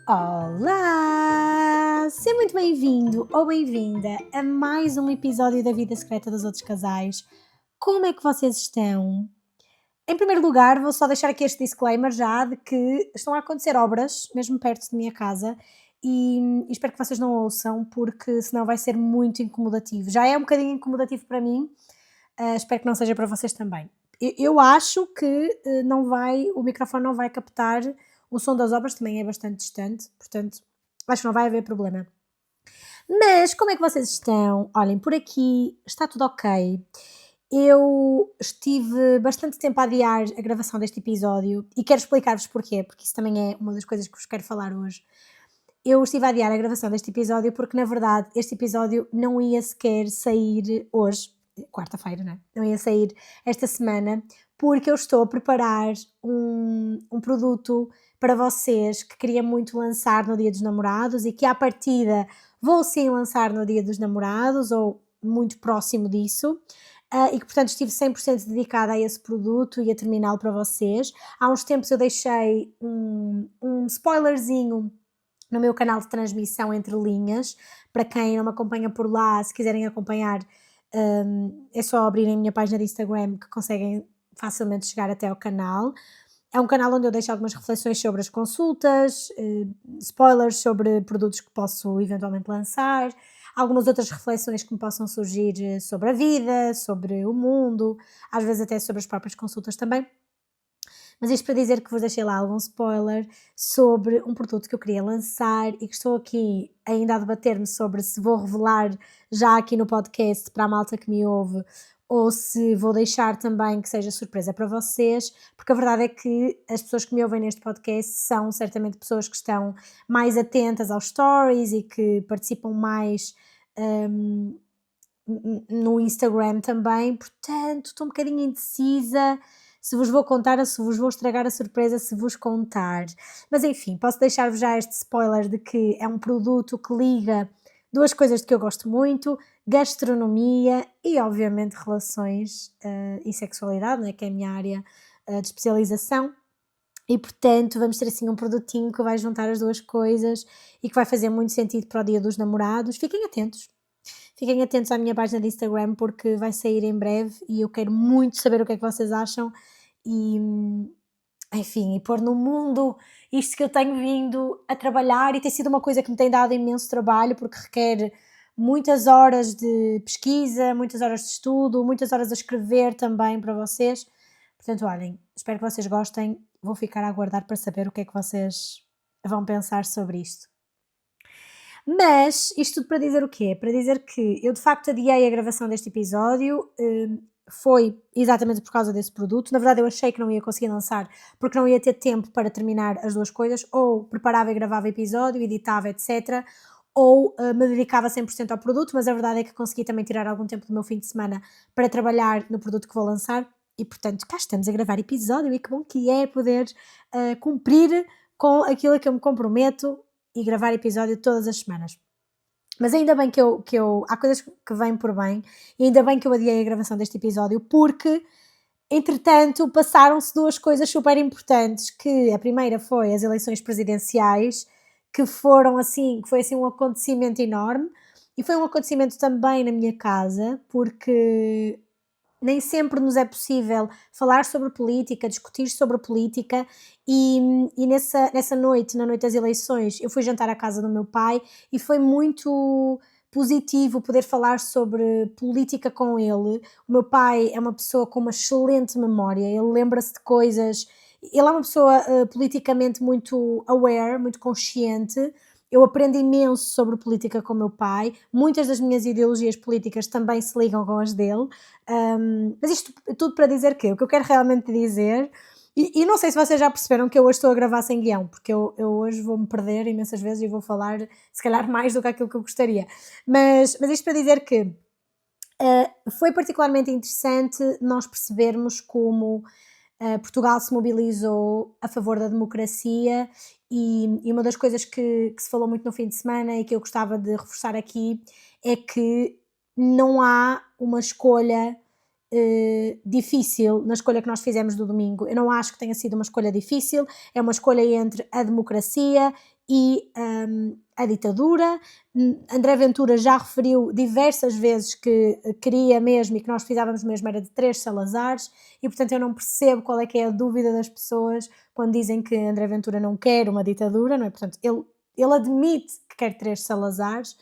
Olá! Seja muito bem-vindo ou bem-vinda a mais um episódio da Vida Secreta dos Outros Casais. Como é que vocês estão? Em primeiro lugar, vou só deixar aqui este disclaimer já de que estão a acontecer obras mesmo perto da minha casa e espero que vocês não ouçam porque senão vai ser muito incomodativo. Já é um bocadinho incomodativo para mim, espero que não seja para vocês também. Eu acho que o microfone não vai captar o som das obras, também é bastante distante, portanto acho que não vai haver problema. Mas como é que vocês estão? Olhem, por aqui está tudo ok. Eu estive bastante tempo a adiar a gravação deste episódio e quero explicar-vos porquê, porque isso também é uma das coisas que vos quero falar hoje. Eu estive a adiar a gravação deste episódio porque, na verdade, este episódio não ia sequer sair hoje, quarta-feira, não é? Não ia sair esta semana, porque eu estou a preparar um produto para vocês que queria muito lançar no Dia dos Namorados e que, à partida, vou sim lançar no Dia dos Namorados ou muito próximo disso. E que, portanto, estive 100% dedicada a esse produto e a terminá-lo para vocês. Há uns tempos eu deixei um spoilerzinho no meu canal de transmissão Entre Linhas. Para quem não me acompanha por lá, se quiserem acompanhar, é só abrirem a minha página de Instagram que conseguem facilmente chegar até ao canal. É um canal onde eu deixo algumas reflexões sobre as consultas, spoilers sobre produtos que posso eventualmente lançar, algumas outras reflexões que me possam surgir sobre a vida, sobre o mundo, às vezes até sobre as próprias consultas também. Mas isto para dizer que vos deixei lá algum spoiler sobre um produto que eu queria lançar e que estou aqui ainda a debater-me sobre se vou revelar já aqui no podcast para a malta que me ouve ou se vou deixar também que seja surpresa para vocês, porque a verdade é que as pessoas que me ouvem neste podcast são certamente pessoas que estão mais atentas aos stories e que participam mais hum, no Instagram também, portanto estou um bocadinho indecisa se vos vou contar ou se vos vou estragar a surpresa se vos contar. Mas enfim, posso deixar-vos já este spoiler de que é um produto que liga duas coisas de que eu gosto muito: gastronomia e obviamente relações e sexualidade, né, que é a minha área de especialização. E portanto vamos ter assim um produtinho que vai juntar as duas coisas e que vai fazer muito sentido para o Dia dos Namorados. Fiquem atentos à minha página de Instagram porque vai sair em breve e eu quero muito saber o que é que vocês acham e, enfim, e pôr no mundo isto que eu tenho vindo a trabalhar e tem sido uma coisa que me tem dado imenso trabalho porque requer muitas horas de pesquisa, muitas horas de estudo, muitas horas a escrever também para vocês. Portanto, olhem, espero que vocês gostem. Vou ficar a aguardar para saber o que é que vocês vão pensar sobre isto. Mas isto tudo para dizer o quê? Para dizer que eu de facto adiei a gravação deste episódio, foi exatamente por causa desse produto. Na verdade eu achei que não ia conseguir lançar porque não ia ter tempo para terminar as duas coisas, ou preparava e gravava episódio, editava, etc., ou me dedicava 100% ao produto, mas a verdade é que consegui também tirar algum tempo do meu fim de semana para trabalhar no produto que vou lançar e portanto cá estamos a gravar episódio e que bom que é poder cumprir com aquilo a que eu me comprometo e gravar episódio todas as semanas. Mas ainda bem que eu há coisas que vêm por bem, e ainda bem que eu adiei a gravação deste episódio, porque entretanto passaram-se duas coisas super importantes, que a primeira foi as eleições presidenciais, que foi assim um acontecimento enorme, e foi um acontecimento também na minha casa, porque nem sempre nos é possível falar sobre política, discutir sobre política e nessa noite, na noite das eleições, eu fui jantar à casa do meu pai e foi muito positivo poder falar sobre política com ele. O meu pai é uma pessoa com uma excelente memória, ele lembra-se de coisas, ele é uma pessoa politicamente muito aware, muito consciente. Eu aprendo imenso sobre política com o meu pai, muitas das minhas ideologias políticas também se ligam com as dele. Mas isto tudo para dizer que o que eu quero realmente dizer, e não sei se vocês já perceberam que eu hoje estou a gravar sem guião, porque eu hoje vou-me perder imensas vezes e vou falar se calhar mais do que aquilo que eu gostaria, mas isto para dizer que foi particularmente interessante nós percebermos como Portugal se mobilizou a favor da democracia e uma das coisas que se falou muito no fim de semana e que eu gostava de reforçar aqui é que não há uma escolha difícil na escolha que nós fizemos do domingo. Eu não acho que tenha sido uma escolha difícil, é uma escolha entre a democracia e a ditadura. André Ventura já referiu diversas vezes que queria mesmo e que nós precisávamos mesmo era de 3 Salazares, e portanto eu não percebo qual é que é a dúvida das pessoas quando dizem que André Ventura não quer uma ditadura, não é? Portanto, ele admite que quer 3 Salazares.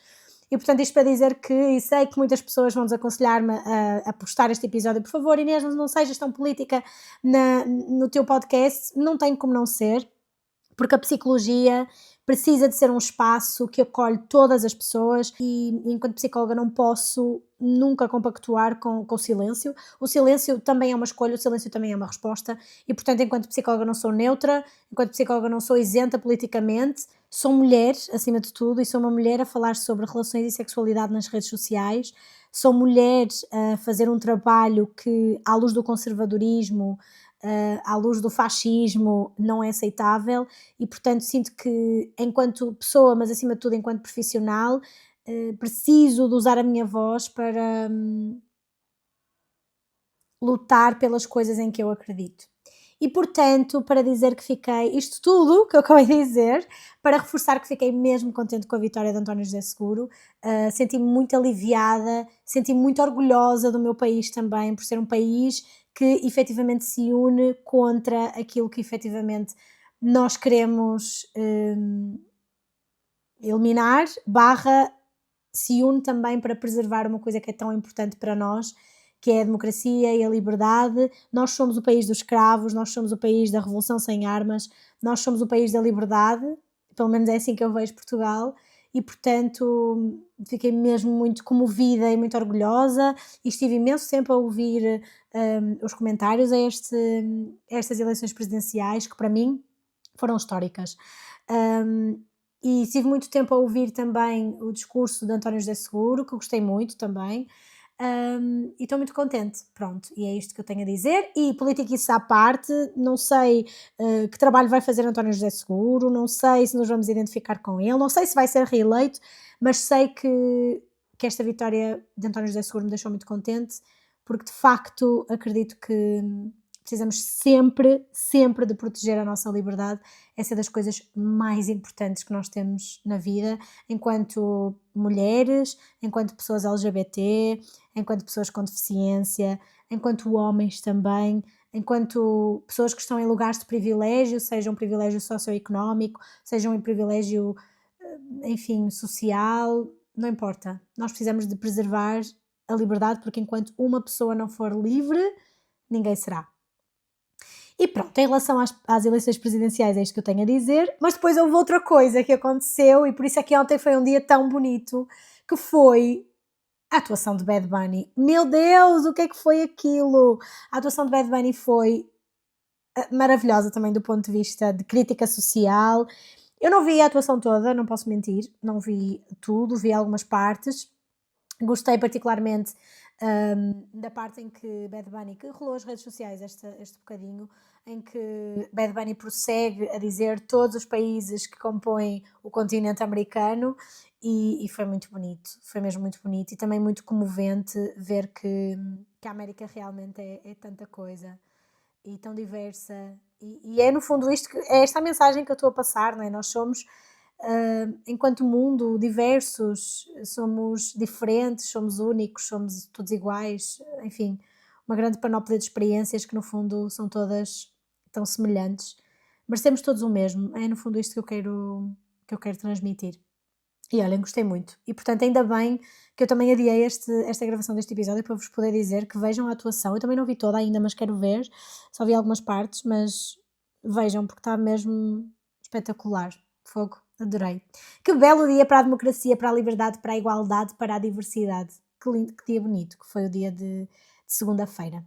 E portanto isto para dizer que, e sei que muitas pessoas vão desaconselhar-me a postar este episódio, por favor Inês, não sejas tão política no teu podcast. Não tem como não ser, porque a psicologia precisa de ser um espaço que acolhe todas as pessoas, e enquanto psicóloga não posso nunca compactuar com o silêncio. O silêncio também é uma escolha, o silêncio também é uma resposta, e portanto enquanto psicóloga não sou neutra, enquanto psicóloga não sou isenta politicamente, sou mulher acima de tudo, e sou uma mulher a falar sobre relações e sexualidade nas redes sociais, sou mulher a fazer um trabalho que, à luz do conservadorismo, à luz do fascismo, não é aceitável, e portanto sinto que enquanto pessoa, mas acima de tudo enquanto profissional, preciso de usar a minha voz para lutar pelas coisas em que eu acredito. E portanto, para dizer que fiquei, isto tudo que eu acabei de dizer, para reforçar que fiquei mesmo contente com a vitória de António José Seguro, senti-me muito aliviada, senti-me muito orgulhosa do meu país também, por ser um país que efetivamente se une contra aquilo que efetivamente nós queremos eliminar, se une também para preservar uma coisa que é tão importante para nós, que é a democracia e a liberdade. Nós somos o país dos escravos, nós somos o país da revolução sem armas, nós somos o país da liberdade, pelo menos é assim que eu vejo Portugal, e portanto fiquei mesmo muito comovida e muito orgulhosa, e estive imenso tempo a ouvir os comentários a estas eleições presidenciais, que para mim foram históricas. E estive muito tempo a ouvir também o discurso de António José Seguro, que eu gostei muito também, e estou muito contente, pronto, e é isto que eu tenho a dizer. E política isso à parte, não sei que trabalho vai fazer António José Seguro, não sei se nos vamos identificar com ele, não sei se vai ser reeleito, mas sei que esta vitória de António José Seguro me deixou muito contente, porque de facto acredito que precisamos sempre, sempre de proteger a nossa liberdade. Essa é das coisas mais importantes que nós temos na vida, enquanto mulheres, enquanto pessoas LGBT, enquanto pessoas com deficiência, enquanto homens também, enquanto pessoas que estão em lugares de privilégio, seja um privilégio socioeconómico, seja um privilégio, enfim, social, não importa. Nós precisamos de preservar a liberdade, porque enquanto uma pessoa não for livre, ninguém será. E pronto, em relação às eleições presidenciais é isto que eu tenho a dizer, mas depois houve outra coisa que aconteceu, e por isso é que ontem foi um dia tão bonito, que foi a atuação de Bad Bunny. Meu Deus, o que é que foi aquilo? A atuação de Bad Bunny foi maravilhosa também do ponto de vista de crítica social. Eu não vi a atuação toda, não posso mentir, não vi tudo, vi algumas partes. Gostei particularmente da parte em que Bad Bunny, que rolou as redes sociais este bocadinho, em que Bad Bunny prossegue a dizer todos os países que compõem o continente americano, e foi muito bonito, foi mesmo muito bonito, e também muito comovente ver que a América realmente é tanta coisa e tão diversa, e é no fundo isto, é esta a mensagem que eu estou a passar, não é? Nós somos, enquanto mundo, diversos, somos diferentes, somos únicos, somos todos iguais, enfim, uma grande panóplia de experiências que no fundo são todas tão semelhantes. Merecemos todos o mesmo, é no fundo isto que eu quero transmitir. E olhem, gostei muito. E portanto, ainda bem que eu também adiei esta gravação deste episódio para vos poder dizer que vejam a atuação. Eu também não vi toda ainda, mas quero ver. Só vi algumas partes, mas vejam, porque está mesmo espetacular. Fogo, adorei. Que belo dia para a democracia, para a liberdade, para a igualdade, para a diversidade. Que lindo, que dia bonito, que foi o dia de segunda-feira.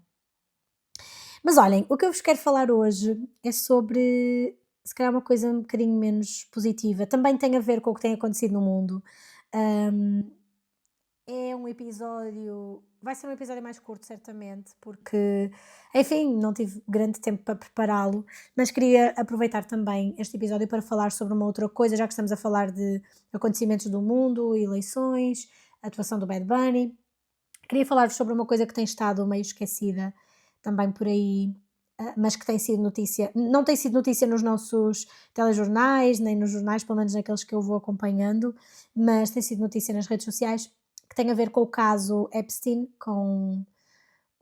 Mas olhem, o que eu vos quero falar hoje é sobre, se calhar, uma coisa um bocadinho menos positiva. Também tem a ver com o que tem acontecido no mundo. Um, É um episódio, vai ser um episódio mais curto, certamente, porque, enfim, não tive grande tempo para prepará-lo, mas queria aproveitar também este episódio para falar sobre uma outra coisa, já que estamos a falar de acontecimentos do mundo, eleições, a atuação do Bad Bunny. Queria falar-vos sobre uma coisa que tem estado meio esquecida também por aí, mas que tem sido notícia, não tem sido notícia nos nossos telejornais, nem nos jornais, pelo menos naqueles que eu vou acompanhando, mas tem sido notícia nas redes sociais, que tem a ver com o caso Epstein, com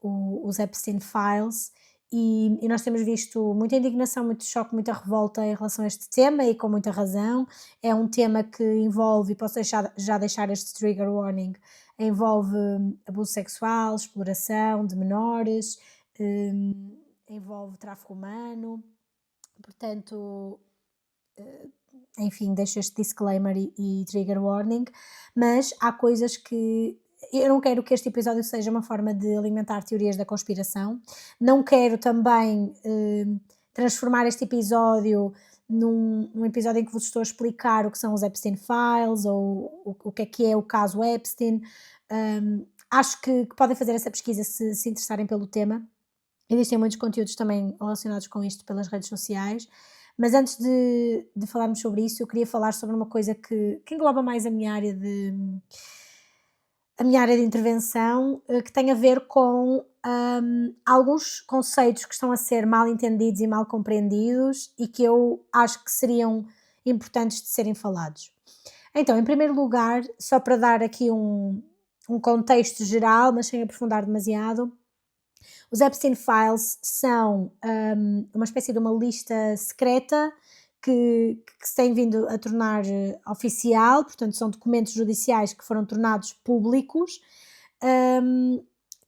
os Epstein Files, e nós temos visto muita indignação, muito choque, muita revolta em relação a este tema, e com muita razão. É um tema que envolve, e posso já deixar este trigger warning, envolve abuso sexual, exploração de menores, envolve tráfico humano, portanto, enfim, deixo este disclaimer e trigger warning, mas há coisas que eu não quero que este episódio seja uma forma de alimentar teorias da conspiração, não quero também transformar este episódio num episódio em que vos estou a explicar o que são os Epstein Files ou o que é o caso Epstein. Acho que podem fazer essa pesquisa se interessarem pelo tema. Existem muitos conteúdos também relacionados com isto pelas redes sociais, mas antes de falarmos sobre isso, eu queria falar sobre uma coisa que engloba mais a minha área de intervenção, que tem a ver com alguns conceitos que estão a ser mal entendidos e mal compreendidos e que eu acho que seriam importantes de serem falados. Então, em primeiro lugar, só para dar aqui um contexto geral, mas sem aprofundar demasiado, os Epstein Files são uma espécie de uma lista secreta que se tem vindo a tornar oficial, portanto são documentos judiciais que foram tornados públicos,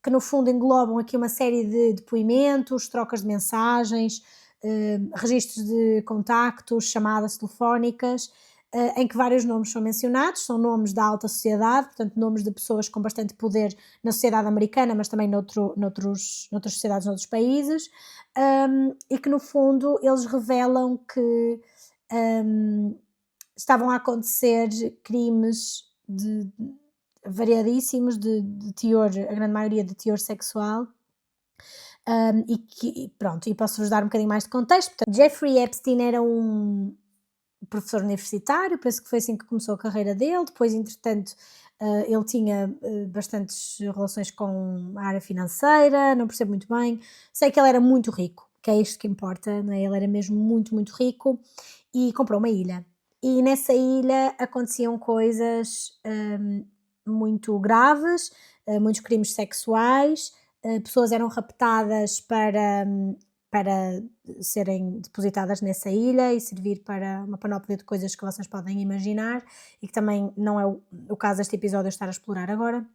que no fundo englobam aqui uma série de depoimentos, trocas de mensagens, registros de contactos, chamadas telefónicas, em que vários nomes são mencionados, são nomes da alta sociedade, portanto nomes de pessoas com bastante poder na sociedade americana, mas também noutras sociedades, noutros países, e que no fundo eles revelam que estavam a acontecer crimes variadíssimos de teor, a grande maioria de teor sexual. E posso-vos dar um bocadinho mais de contexto. Portanto, Jeffrey Epstein era um professor universitário, penso que foi assim que começou a carreira dele. Depois, entretanto, ele tinha bastantes relações com a área financeira, não percebo muito bem. Sei que ele era muito rico, que é isto que importa, não é? Ele era mesmo muito, muito rico e comprou uma ilha. E nessa ilha aconteciam coisas muito graves, muitos crimes sexuais, pessoas eram raptadas para serem depositadas nessa ilha e servir para uma panóplia de coisas que vocês podem imaginar e que também não é o caso deste episódio estar a explorar agora,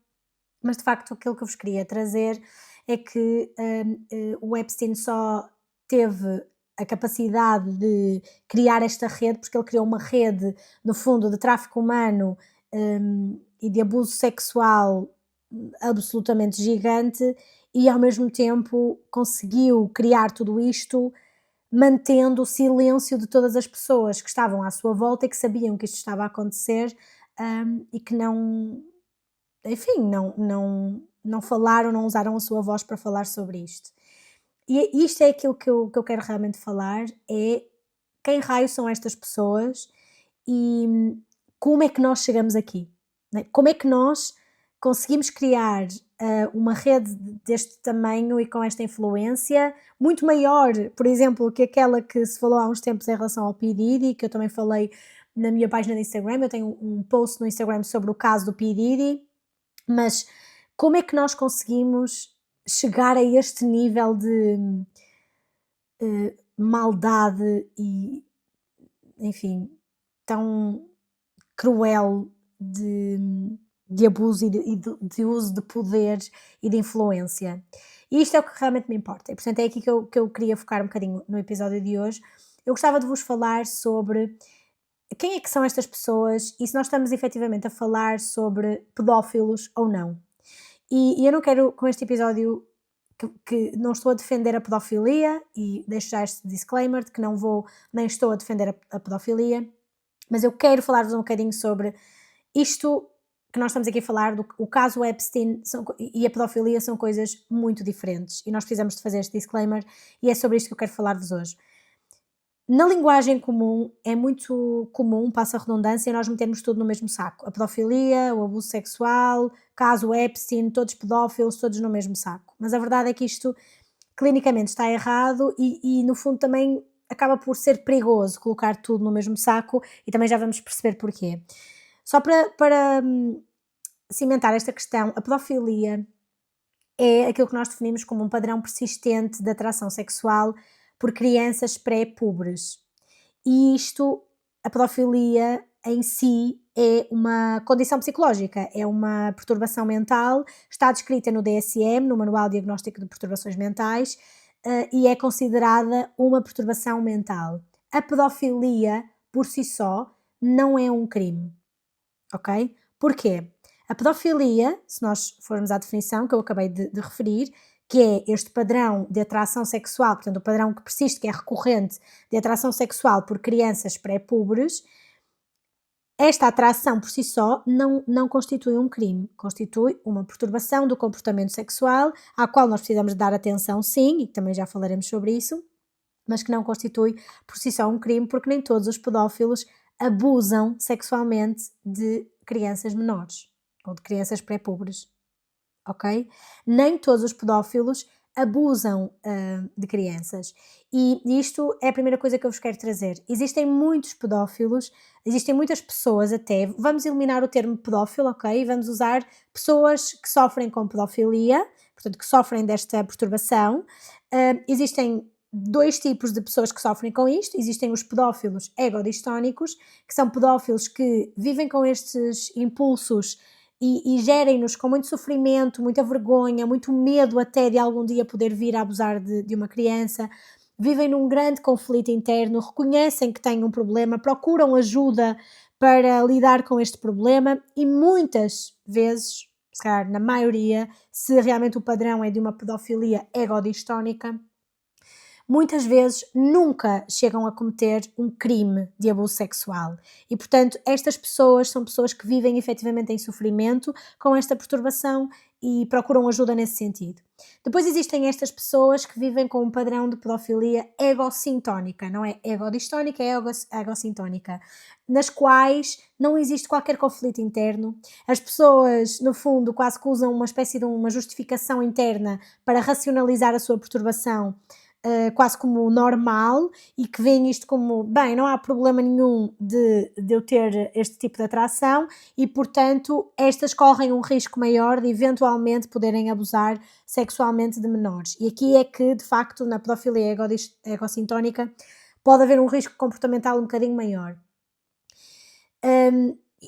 mas de facto aquilo que eu vos queria trazer é que o Epstein só teve a capacidade de criar esta rede, porque ele criou uma rede, no fundo, de tráfico humano e de abuso sexual absolutamente gigante, e ao mesmo tempo conseguiu criar tudo isto mantendo o silêncio de todas as pessoas que estavam à sua volta e que sabiam que isto estava a acontecer, e que não, enfim, não falaram, não usaram a sua voz para falar sobre isto. E isto é aquilo que eu quero realmente falar, é quem raio são estas pessoas e como é que nós chegamos aqui, né? Como é que nós conseguimos criar uma rede deste tamanho e com esta influência, muito maior, por exemplo, que aquela que se falou há uns tempos em relação ao P. Diddy, que eu também falei na minha página de Instagram. Eu tenho um post no Instagram sobre o caso do P. Diddy, mas como é que nós conseguimos chegar a este nível de maldade e, enfim, tão cruel de abuso e de uso de poder e de influência. E isto é o que realmente me importa. E, portanto, é aqui que eu queria focar um bocadinho no episódio de hoje. Eu gostava de vos falar sobre quem é que são estas pessoas e se nós estamos efetivamente a falar sobre pedófilos ou não. E eu não quero, com este episódio, que não estou a defender a pedofilia, e deixo já este disclaimer de que não vou, nem estou a defender a pedofilia, mas eu quero falar-vos um bocadinho sobre isto que nós estamos aqui a falar, o caso Epstein e a pedofilia são coisas muito diferentes e nós precisamos de fazer este disclaimer, e é sobre isto que eu quero falar-vos hoje. Na linguagem comum, é muito comum, passa a redundância, nós metermos tudo no mesmo saco. A pedofilia, o abuso sexual, caso Epstein, todos pedófilos, todos no mesmo saco. Mas a verdade é que isto clinicamente está errado e no fundo também acaba por ser perigoso colocar tudo no mesmo saco e também já vamos perceber porquê. Só para cimentar esta questão, a pedofilia é aquilo que nós definimos como um padrão persistente de atração sexual por crianças pré-pubres. E isto, a pedofilia em si, é uma condição psicológica, é uma perturbação mental, está descrita no DSM, no Manual Diagnóstico de Perturbações Mentais, e é considerada uma perturbação mental. A pedofilia, por si só, não é um crime, ok? Porquê? A pedofilia, se nós formos à definição que eu acabei de referir, que é este padrão de atração sexual, portanto o padrão que persiste, que é recorrente, de atração sexual por crianças pré-pubres, esta atração por si só não constitui um crime, constitui uma perturbação do comportamento sexual, à qual nós precisamos dar atenção sim, e também já falaremos sobre isso, mas que não constitui por si só um crime, porque nem todos os pedófilos abusam sexualmente de crianças menores ou de crianças pré-pubres, ok? Nem todos os pedófilos abusam de crianças. E isto é a primeira coisa que eu vos quero trazer. Existem muitos pedófilos, existem muitas pessoas até, vamos eliminar o termo pedófilo, ok? Vamos usar pessoas que sofrem com pedofilia, portanto que sofrem desta perturbação. Existem dois tipos de pessoas que sofrem com isto. Existem os pedófilos egodistónicos, que são pedófilos que vivem com estes impulsos e gerem-nos com muito sofrimento, muita vergonha, muito medo até de algum dia poder vir a abusar de uma criança, vivem num grande conflito interno, reconhecem que têm um problema, procuram ajuda para lidar com este problema e muitas vezes, se calhar na maioria, se realmente o padrão é de uma pedofilia egodistónica, muitas vezes nunca chegam a cometer um crime de abuso sexual. E, portanto, estas pessoas são pessoas que vivem efetivamente em sofrimento com esta perturbação e procuram ajuda nesse sentido. Depois existem estas pessoas que vivem com um padrão de pedofilia egocintónica, não é egodistónica, é egocintónica, nas quais não existe qualquer conflito interno. As pessoas, no fundo, quase que usam uma espécie de uma justificação interna para racionalizar a sua perturbação, quase como normal, e que veem isto como, bem, não há problema nenhum de eu ter este tipo de atração e, portanto, estas correm um risco maior de eventualmente poderem abusar sexualmente de menores. E aqui é que, de facto, na pedofilia egocintónica pode haver um risco comportamental um bocadinho maior.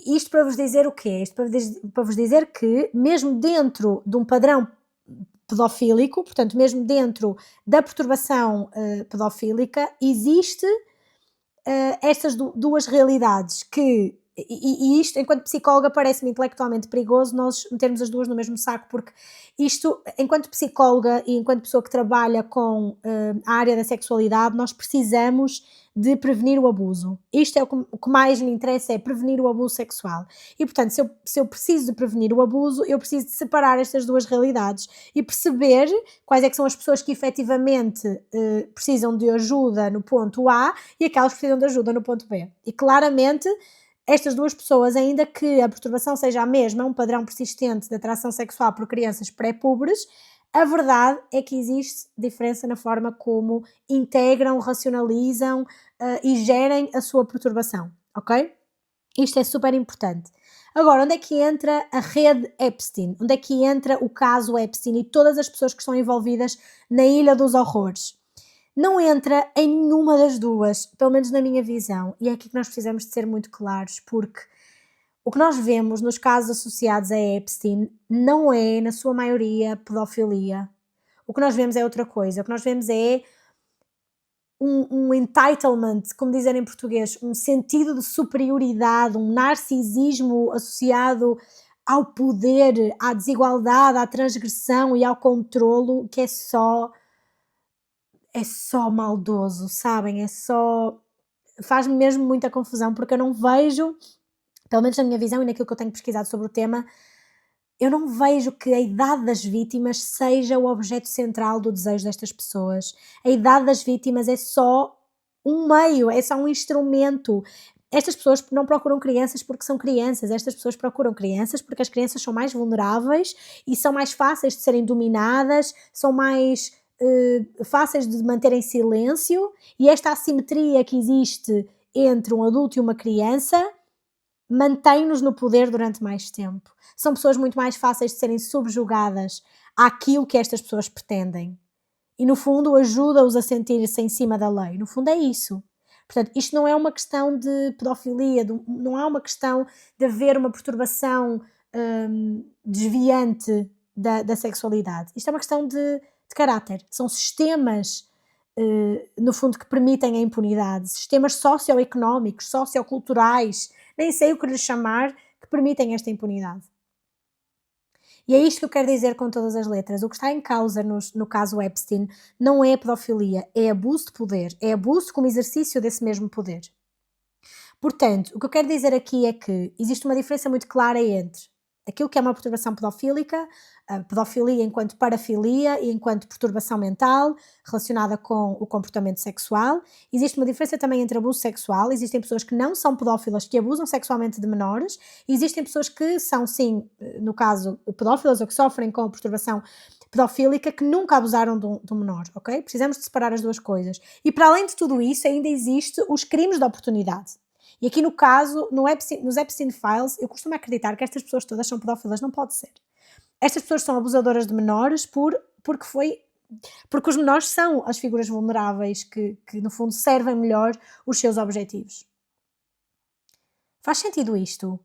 Isto para vos dizer o quê? Isto para vos dizer que, mesmo dentro de um padrão pedofílico, portanto, mesmo dentro da perturbação pedofílica, existe estas duas realidades que, e isto, enquanto psicóloga, parece-me intelectualmente perigoso nós metermos as duas no mesmo saco, porque isto, enquanto psicóloga e enquanto pessoa que trabalha com a área da sexualidade, nós precisamos de prevenir o abuso. Isto é o que mais me interessa, é prevenir o abuso sexual. E, portanto, se eu preciso de prevenir o abuso, eu preciso de separar estas duas realidades e perceber quais é que são as pessoas que efetivamente precisam de ajuda no ponto A e aquelas que precisam de ajuda no ponto B. E claramente estas duas pessoas, ainda que a perturbação seja a mesma, um padrão persistente de atração sexual por crianças pré-pubres, a verdade é que existe diferença na forma como integram, racionalizam e gerem a sua perturbação, ok? Isto é super importante. Agora, onde é que entra a rede Epstein? Onde é que entra o caso Epstein e todas as pessoas que estão envolvidas na Ilha dos Horrores? Não entra em nenhuma das duas, pelo menos na minha visão, e é aqui que nós precisamos de ser muito claros, porque o que nós vemos nos casos associados a Epstein não é, na sua maioria, pedofilia. O que nós vemos é outra coisa. O que nós vemos é um entitlement, como dizem em português, um sentido de superioridade, um narcisismo associado ao poder, à desigualdade, à transgressão e ao controlo, que é só maldoso, sabem? Faz-me mesmo muita confusão, porque eu não vejo, pelo menos na minha visão e naquilo que eu tenho pesquisado sobre o tema, eu não vejo que a idade das vítimas seja o objeto central do desejo destas pessoas. A idade das vítimas é só um meio, é só um instrumento. Estas pessoas não procuram crianças porque são crianças, estas pessoas procuram crianças porque as crianças são mais vulneráveis e são mais fáceis de serem dominadas, são mais fáceis de manter em silêncio, e esta assimetria que existe entre um adulto e uma criança mantém-nos no poder durante mais tempo. São pessoas muito mais fáceis de serem subjugadas àquilo que estas pessoas pretendem. E, no fundo, ajuda-os a sentir-se em cima da lei. No fundo, é isso. Portanto, isto não é uma questão de pedofilia, não há uma questão de haver uma perturbação desviante da sexualidade. Isto é uma questão de caráter. São sistemas, no fundo, que permitem a impunidade. Sistemas socioeconómicos, socioculturais, nem sei o que lhes chamar, que permitem esta impunidade. E é isto que eu quero dizer com todas as letras. O que está em causa no caso Epstein não é pedofilia, é abuso de poder, é abuso como exercício desse mesmo poder. Portanto, o que eu quero dizer aqui é que existe uma diferença muito clara entre aquilo que é uma perturbação pedofílica, a pedofilia enquanto parafilia e enquanto perturbação mental relacionada com o comportamento sexual. Existe uma diferença também entre abuso sexual. Existem pessoas que não são pedófilas, que abusam sexualmente de menores, e existem pessoas que são, sim, no caso, pedófilas ou que sofrem com a perturbação pedofílica, que nunca abusaram de um menor, ok? Precisamos de separar as duas coisas. E para além de tudo isso, ainda existe os crimes de oportunidade. E aqui no caso, nos Epstein Files, eu costumo acreditar que estas pessoas todas são pedófilas, não pode ser. Estas pessoas são abusadoras de menores porque os menores são as figuras vulneráveis que no fundo servem melhor os seus objetivos. Faz sentido isto?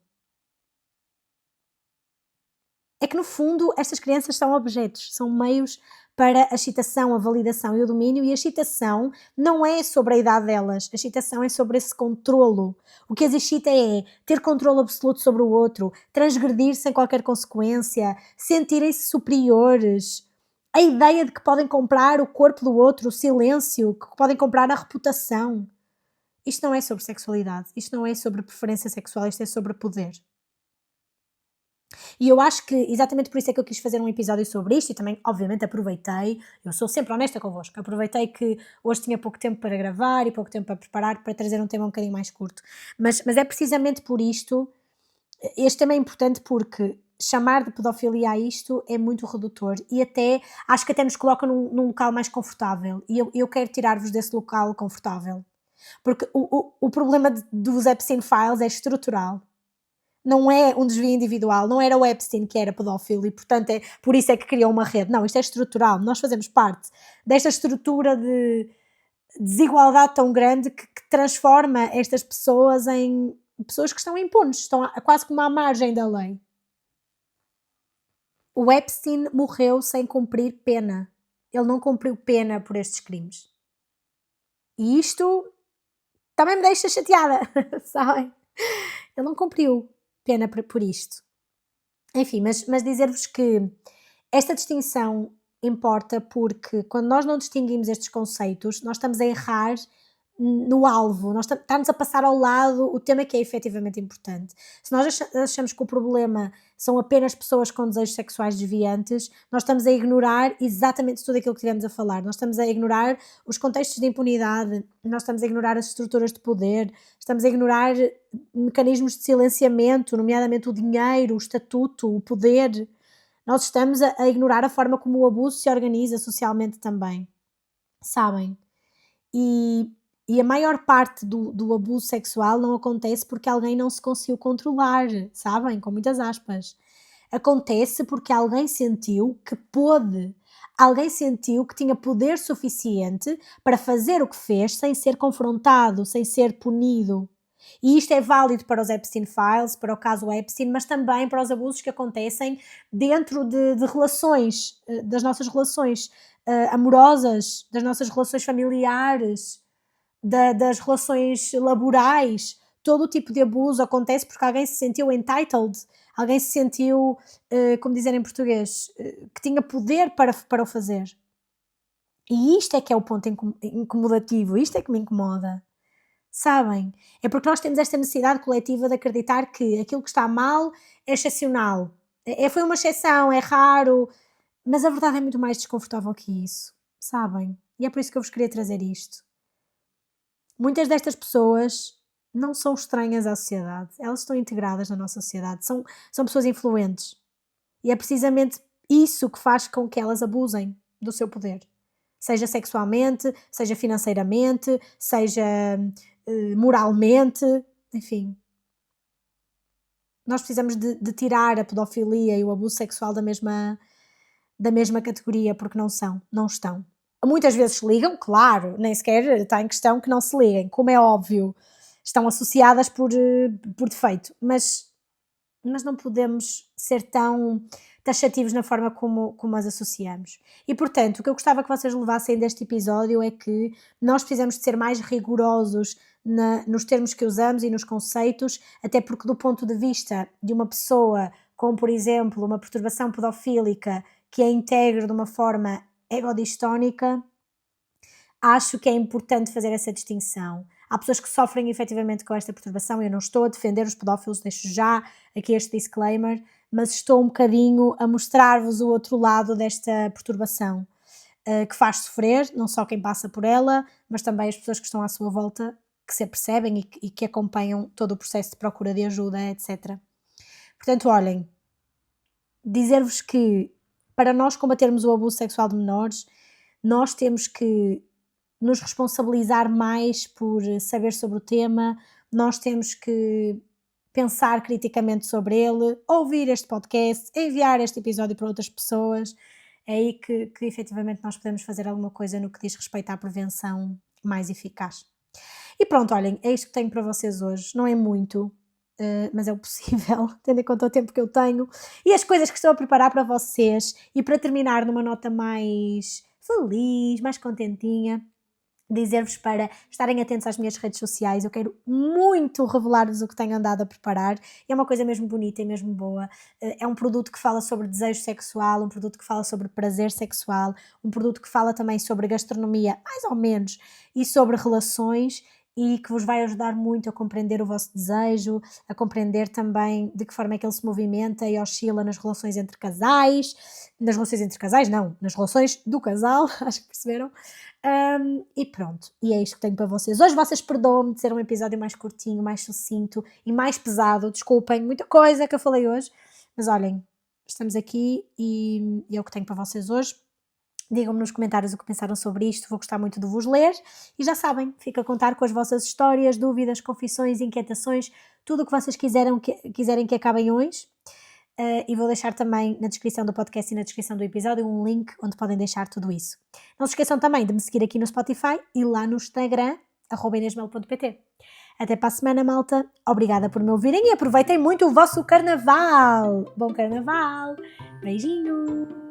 É que no fundo estas crianças são objetos, são meios para a excitação, a validação e o domínio, e a excitação não é sobre a idade delas, a excitação é sobre esse controlo. O que as excita é ter controle absoluto sobre o outro, transgredir sem qualquer consequência, sentirem-se superiores, a ideia de que podem comprar o corpo do outro, o silêncio, que podem comprar a reputação. Isto não é sobre sexualidade, isto não é sobre preferência sexual, isto é sobre poder. E eu acho que exatamente por isso é que eu quis fazer um episódio sobre isto, e também, obviamente, aproveitei, eu sou sempre honesta convosco, aproveitei que hoje tinha pouco tempo para gravar e pouco tempo para preparar, para trazer um tema um bocadinho mais curto. Mas é precisamente por isto, este tema é importante porque chamar de pedofilia a isto é muito redutor, e até, acho que até nos coloca num local mais confortável, e eu quero tirar-vos desse local confortável. Porque o problema dos Epstein Files é estrutural. Não é um desvio individual, não era o Epstein que era pedófilo e, portanto, por isso é que criou uma rede. Não, isto é estrutural. Nós fazemos parte desta estrutura de desigualdade tão grande que transforma estas pessoas em pessoas que estão impunes, estão quase como à margem da lei. O Epstein morreu sem cumprir pena. Ele não cumpriu pena por estes crimes. E isto também me deixa chateada, sabem? Ele não cumpriu pena por isto. Enfim, mas dizer-vos que esta distinção importa porque quando nós não distinguimos estes conceitos, nós estamos a errar no alvo, nós estamos a passar ao lado o tema que é efetivamente importante. Se nós achamos que o problema são apenas pessoas com desejos sexuais desviantes, nós estamos a ignorar exatamente tudo aquilo que estivemos a falar. Nós estamos a ignorar os contextos de impunidade, nós estamos a ignorar as estruturas de poder, estamos a ignorar mecanismos de silenciamento, nomeadamente o dinheiro, o estatuto, o poder. Nós estamos a ignorar a forma como o abuso se organiza socialmente também. Sabem? E a maior parte do abuso sexual não acontece porque alguém não se conseguiu controlar, sabem? Com muitas aspas. Acontece porque alguém sentiu que pôde, alguém sentiu que tinha poder suficiente para fazer o que fez sem ser confrontado, sem ser punido. E isto é válido para os Epstein Files, para o caso Epstein, mas também para os abusos que acontecem dentro de relações, das nossas relações amorosas, das nossas relações familiares, das relações laborais. Todo o tipo de abuso acontece porque alguém se sentiu entitled, alguém se sentiu, como dizer em português, que tinha poder para o fazer. E isto é que é o ponto incomodativo, isto é que me incomoda. Sabem? É porque nós temos esta necessidade coletiva de acreditar que aquilo que está mal é excepcional. Foi uma exceção, é raro, mas a verdade é muito mais desconfortável que isso. Sabem? E é por isso que eu vos queria trazer isto. Muitas destas pessoas não são estranhas à sociedade, elas estão integradas na nossa sociedade, são pessoas influentes. E é precisamente isso que faz com que elas abusem do seu poder. seja sexualmente, seja financeiramente, seja moralmente, enfim. Nós precisamos de tirar a pedofilia e o abuso sexual da mesma categoria, porque não estão. Muitas vezes se ligam, claro, nem sequer está em questão que não se liguem, como é óbvio, estão associadas por defeito, mas não podemos ser tão taxativos na forma como as associamos. E, portanto, o que eu gostava que vocês levassem deste episódio é que nós precisamos de ser mais rigorosos nos termos que usamos e nos conceitos, até porque do ponto de vista de uma pessoa com, por exemplo, uma perturbação pedofílica que é integre de uma forma egodistónica, acho que é importante fazer essa distinção. Há pessoas que sofrem efetivamente com esta perturbação, eu não estou a defender os pedófilos, deixo já aqui este disclaimer, mas estou um bocadinho a mostrar-vos o outro lado desta perturbação, que faz sofrer, não só quem passa por ela, mas também as pessoas que estão à sua volta, que se apercebem e que acompanham todo o processo de procura de ajuda, etc. Portanto, olhem, dizer-vos que para nós combatermos o abuso sexual de menores, nós temos que nos responsabilizar mais por saber sobre o tema, nós temos que pensar criticamente sobre ele, ouvir este podcast, enviar este episódio para outras pessoas. É aí que efetivamente nós podemos fazer alguma coisa no que diz respeito à prevenção mais eficaz. E pronto, olhem, é isto que tenho para vocês hoje. Não é muito, mas é o possível, tendo em conta o tempo que eu tenho e as coisas que estou a preparar para vocês. E para terminar numa nota mais feliz, mais contentinha, dizer-vos para estarem atentos às minhas redes sociais. Eu quero muito revelar-vos o que tenho andado a preparar. É uma coisa mesmo bonita e mesmo boa. É um produto que fala sobre desejo sexual, um produto que fala sobre prazer sexual, um produto que fala também sobre gastronomia, mais ou menos, e sobre relações, e que vos vai ajudar muito a compreender o vosso desejo, a compreender também de que forma é que ele se movimenta e oscila nas relações entre casais, nas relações do casal, acho que perceberam. E pronto, e é isto que tenho para vocês. Hoje vocês perdoam-me de ser um episódio mais curtinho, mais sucinto e mais pesado, desculpem, muita coisa que eu falei hoje, mas olhem, estamos aqui e é o que tenho para vocês hoje. Digam-me nos comentários o que pensaram sobre isto, vou gostar muito de vos ler. E já sabem, fico a contar com as vossas histórias, dúvidas, confissões, inquietações, tudo o que vocês quiserem que acabem hoje. E vou deixar também na descrição do podcast e na descrição do episódio um link onde podem deixar tudo isso. Não se esqueçam também de me seguir aqui no Spotify e lá no Instagram, @inesmel.pt. Até para a semana, malta. Obrigada por me ouvirem e aproveitem muito o vosso carnaval. Bom carnaval. Beijinhos.